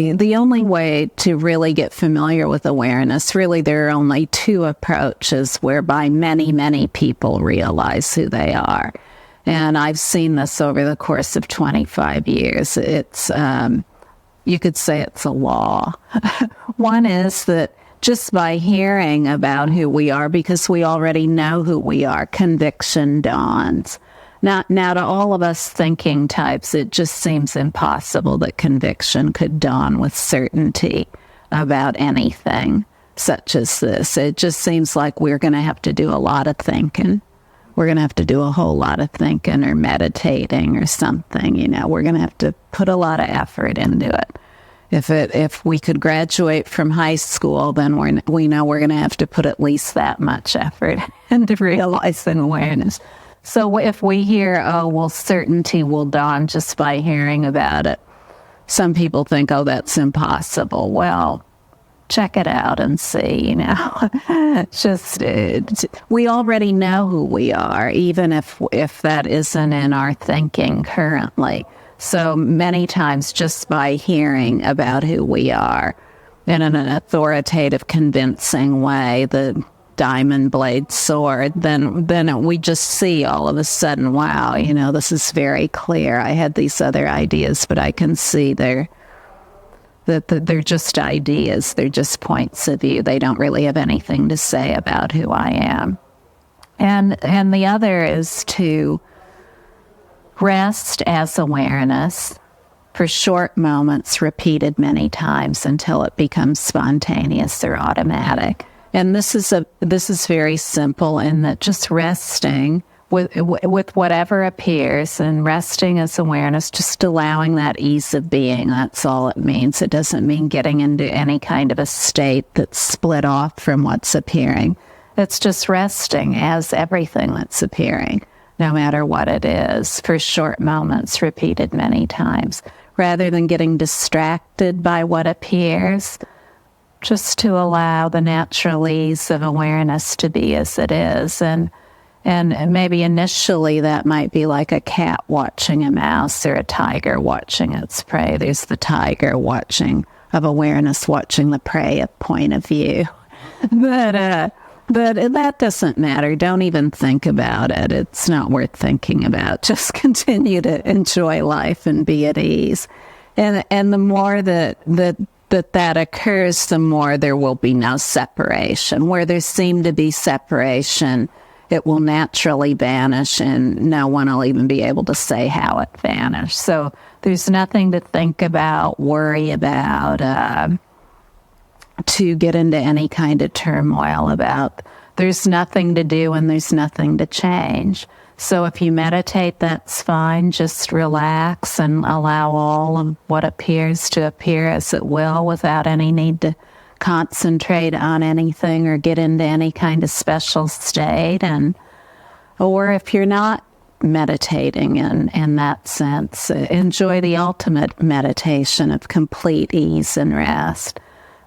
The only way to really get familiar with awareness, really there are only two approaches whereby many, many people realize who they are. And I've seen this over the course of 25 years. It's, you could say it's a law. One is that just by hearing about who we are, because we already know who we are, conviction dawns. Now, to all of us thinking types, it just seems impossible that conviction could dawn with certainty about anything such as this. It just seems like we're going to have to do a lot of thinking. We're going to have to do a whole lot of thinking or meditating or something. We're going to have to put a lot of effort into it. If we could graduate from high school, then we know we're going to have to put at least that much effort into realizing awareness. So if we hear, certainty will dawn just by hearing about it, some people think, that's impossible. Well, check it out and see, we already know who we are, even if that isn't in our thinking currently. So many times just by hearing about who we are in an authoritative, convincing way, the diamond blade sword, then we just see all of a sudden, wow, this is very clear. I had these other ideas, but I can see they're just ideas. They're just points of view. They don't really have anything to say about who I am. And the other is to rest as awareness for short moments, repeated many times until it becomes spontaneous or automatic. And this is very simple in that just resting with whatever appears, and resting as awareness, just allowing that ease of being. That's all it means. It doesn't mean getting into any kind of a state that's split off from what's appearing. It's just resting as everything that's appearing, no matter what it is, for short moments, repeated many times, rather than getting distracted by what appears. Just to allow the natural ease of awareness to be as it is. And maybe initially that might be like a cat watching a mouse or a tiger watching its prey. There's the tiger of awareness watching the prey at point of view. But that doesn't matter. Don't even think about it. It's not worth thinking about. Just continue to enjoy life and be at ease. And the more that occurs, the more there will be no separation. Where there seemed to be separation, it will naturally vanish, and no one will even be able to say how it vanished. So there's nothing to think about, worry about, to get into any kind of turmoil about. There's nothing to do and there's nothing to change. So if you meditate, that's fine. Just relax and allow all of what appears to appear as it will without any need to concentrate on anything or get into any kind of special state. Or if you're not meditating in that sense, enjoy the ultimate meditation of complete ease and rest.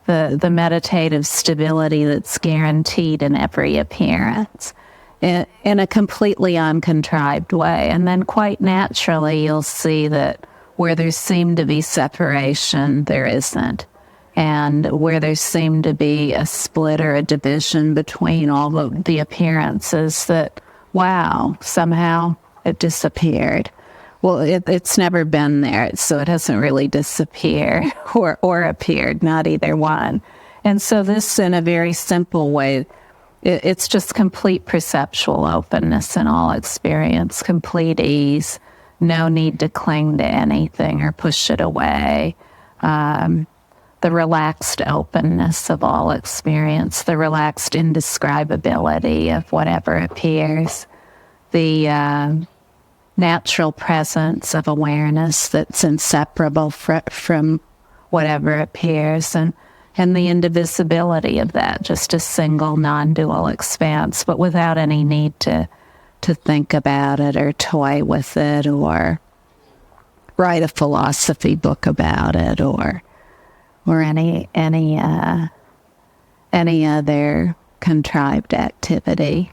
The meditative stability that's guaranteed in every appearance, in a completely uncontrived way. And then quite naturally, you'll see that where there seemed to be separation, there isn't. And where there seemed to be a split or a division between all of the appearances, that, wow, somehow it disappeared. Well, it's never been there, so it hasn't really disappeared or appeared, not either one. And so this, in a very simple way, it's just complete perceptual openness in all experience, complete ease, no need to cling to anything or push it away. The relaxed openness of all experience, the relaxed indescribability of whatever appears, the natural presence of awareness that's inseparable from whatever appears, and the indivisibility of that, just a single non-dual expanse, but without any need to think about it or toy with it or write a philosophy book about it or any other contrived activity.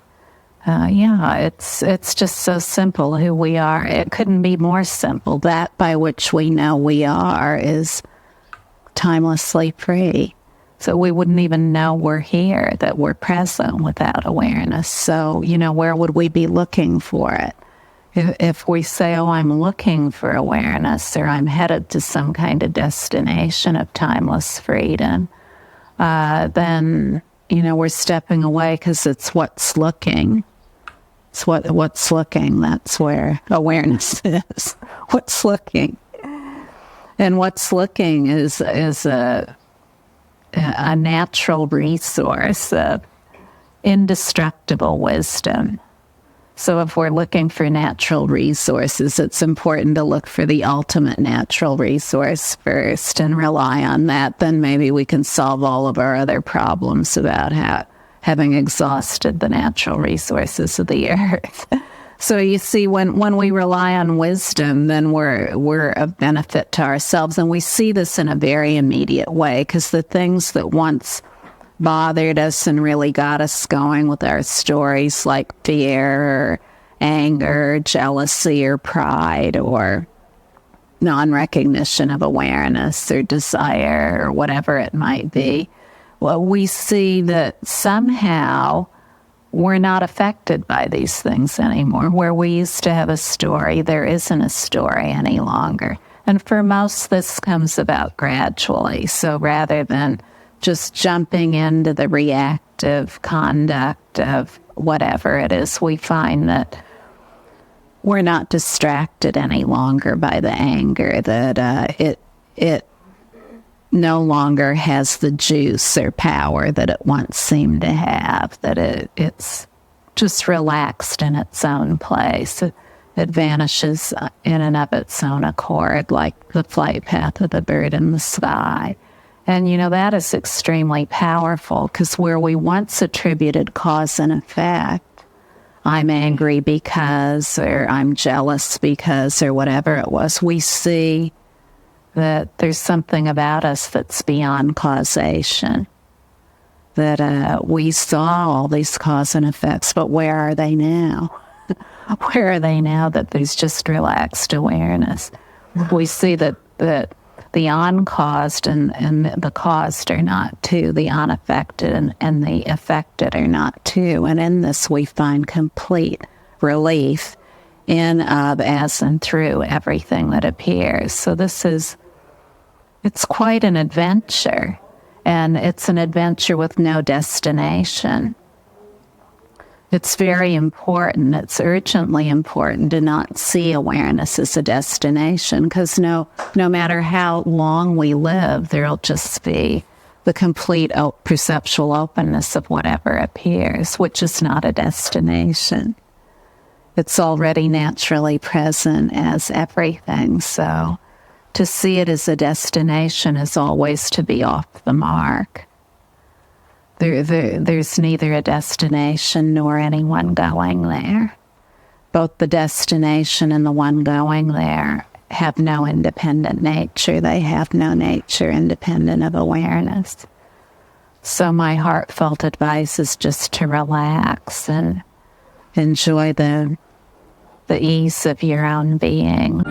It's just so simple who we are. It couldn't be more simple. That by which we know we are is timelessly free. So we wouldn't even know we're here, that we're present without awareness. So, where would we be looking for it? If we say, oh, I'm looking for awareness, or I'm headed to some kind of destination of timeless freedom, then, we're stepping away because it's what's looking. It's what's looking. That's where awareness is. What's looking. And what's looking is a natural resource of indestructible wisdom. So if we're looking for natural resources, it's important to look for the ultimate natural resource first and rely on that. Then maybe we can solve all of our other problems about having exhausted the natural resources of the earth. So you see, when we rely on wisdom, then we're of benefit to ourselves. And we see this in a very immediate way, because the things that once bothered us and really got us going with our stories, like fear or anger, jealousy or pride, or non-recognition of awareness or desire or whatever it might be, well, we see that somehow we're not affected by these things anymore. Where we used to have a story, there isn't a story any longer. And for most, this comes about gradually. So rather than just jumping into the reactive conduct of whatever it is, we find that we're not distracted any longer by the anger, that it no longer has the juice or power that it once seemed to have, that it's just relaxed in its own place. It vanishes in and of its own accord, like the flight path of the bird in the sky. And, that is extremely powerful, because where we once attributed cause and effect, I'm angry because, or I'm jealous because, or whatever it was, we see that there's something about us that's beyond causation, that we saw all these cause and effects, but where are they now? Where are they now that there's just relaxed awareness? We see that the uncaused and the caused are not two, the unaffected and the affected are not two. And in this we find complete relief in, of, as, and through everything that appears. So it's quite an adventure, and it's an adventure with no destination. It's very important, it's urgently important to not see awareness as a destination, because no matter how long we live, there'll just be the complete perceptual openness of whatever appears, which is not a destination. It's already naturally present as everything, so to see it as a destination is always to be off the mark. There's neither a destination nor anyone going there. Both the destination and the one going there have no independent nature. They have no nature independent of awareness. So my heartfelt advice is just to relax and enjoy the ease of your own being.